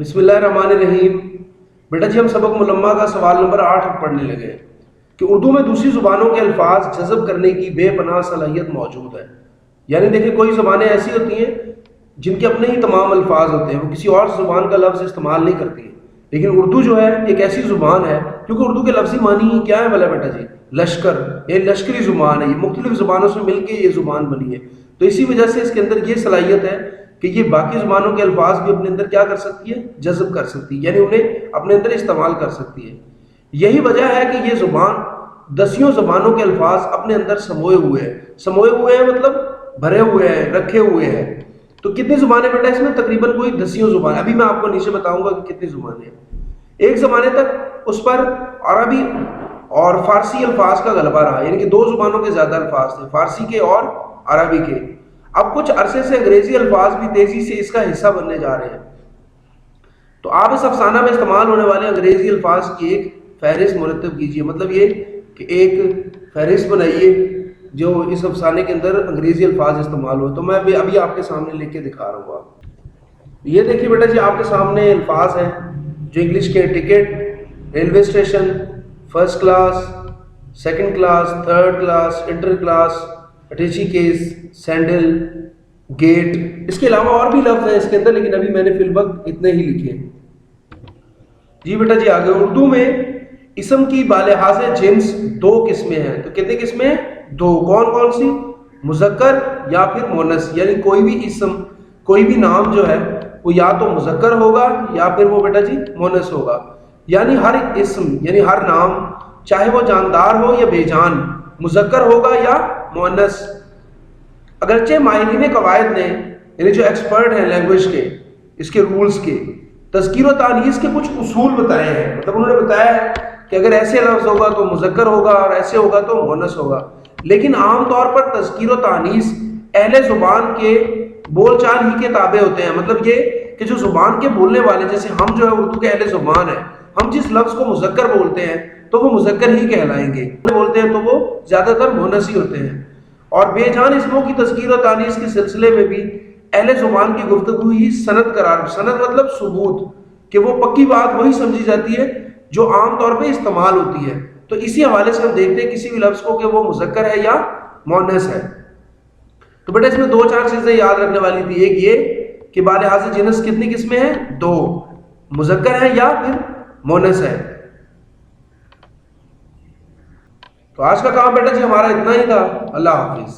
बिस्मिल्लाहिर्रहमानिर्रहीम। बेटा जी हम सबक मुलम्मा का सवाल नंबर 8 पढ़ने लगे कि उर्दू में दूसरी ज़ुबानों के अल्फाज जज़ब करने की बेपनाह सलाहियत मौजूद है। यानी देखिए कोई ज़ुबानें ऐसी होती हैं जिनके अपने ही तमाम अल्फाज होते हैं, वो किसी और ज़ुबान का लफ्ज़ इस्तेमाल नहीं करती हैं। लेकिन उर्दू जो है एक ऐसी ज़ुबान है, क्योंकि उर्दू के लफ्ज़ी मानी क्या है भला बेटा जी? लश्कर, ये लश्करी ज़ुबान है, ये मुख्तलिफ़ ज़ुबानों से मिलकर ये ज़ुबान बनी है। तो इसी वजह से इसके अंदर ये सलाहियत है कि ये बाकी ज़ुबानों के अल्फाज भी अपने अंदर क्या कर सकती है? जज़ब कर सकती है, यानी उन्हें अपने अंदर इस्तेमाल कर सकती है। यही वजह है कि ये ज़ुबान दसियों ज़ुबानों के अल्फाज अपने अंदर समोए हुए हैं। समोए हुए हैं मतलब भरे हुए हैं, रखे हुए हैं। तो कितनी ज़ुबानें बेटा इसमें? तकरीबन कोई दसियों ज़ुबान। अभी मैं आपको नीचे बताऊंगा कि कितनी ज़ुबानें हैं। एक ज़माने तक उस पर अरबी और फ़ारसी अल्फाज का गलबा रहा, यानी कि दो ज़ुबानों के ज़्यादा अल्फाज थे, फ़ारसी के और अरबी के। अब कुछ अरसे से अंग्रेज़ी अल्फाज भी तेज़ी से इसका हिस्सा बनने जा रहे हैं। तो आप इस अफसाना में इस्तेमाल होने वाले अंग्रेज़ी अल्फाज की एक फहरिस्त मुरतब कीजिए। मतलब ये कि एक फहरिस्त बनाइए जो इस अफसाने के अंदर अंग्रेज़ी अल्फाज इस्तेमाल हो। तो मैं अभी आपके सामने लिख के दिखा रहा हूँ। आप ये देखिए बेटा जी, आपके सामने अल्फाज हैं जो इंग्लिश के ticket, railway station, first class, second class, third class, inter class, attache case, sandal, gate. इसके अलावा और भी लफ्ज़ हैं इसके अंदर, लेकिन अभी मैंने फिल वक्त इतने ही लिखे। जी बेटा जी आगे, उर्दू में इसम की बालिहाज़ जिन्स दो किस्में हैं। तो कितनी किस्में हैं? दो। कौन कौन सी? मुज़क्कर या फिर मोनस। यानी कोई भी इसम, कोई भी नाम जो है वो या तो मुज़क्कर होगा या फिर वो बेटा जी मोनस होगा। यानी हर इसम यानी हर नाम, चाहे वो जानदार हो या बेजान, मुज़क्कर होगा या मोनस। अगरचे माहिरीन कवायद ने, यानी जो एक्सपर्ट हैं लैंग्वेज के, इसके रूल्स के, तज़कीर व तानीस के कुछ उसूल बताए हैं। मतलब उन्होंने बताया है कि अगर ऐसे लफ्ज़ होगा तो मुज़क्कर होगा और ऐसे होगा तो मोनस होगा। लेकिन आम तौर पर तज़कीर व तानीस अहले ज़ुबान के बोलचाल ही के ताबे होते हैं। मतलब ये कि जो ज़ुबान के बोलने वाले, जैसे हम जो है उर्दू के अहले ज़ुबान है, हम जिस लफ्ज़ को मुज़क्कर बोलते हैं तो वो मुज़क्कर ही कहलाएंगे, बोलते हैं तो वो ज़्यादातर मोनस ही होते हैं। और बेजान इसमों की तज़कीर व तानीस के सिलसिले में भी अहले ज़ुबान की गुफ्तगू ही सनद करार, सनद मतलब सबूत, कि वो पक्की बात वही समझी जाती है जो आम तौर पे इस्तेमाल होती है। तो इसी हवाले से हम देखते हैं किसी भी लफ्ज़ को कि वो मुज़क्कर है या मोनस है। तो बेटा इसमें दो चार चीज़ें याद रखने वाली थी। एक ये कि बालिहाज़ जिन्स कितनी किस्में हैं? दो। मुज़क्कर है या फिर मोनस है। तो आज का काम बेटा जी हमारा इतना ही था। अल्लाह हाफिज़।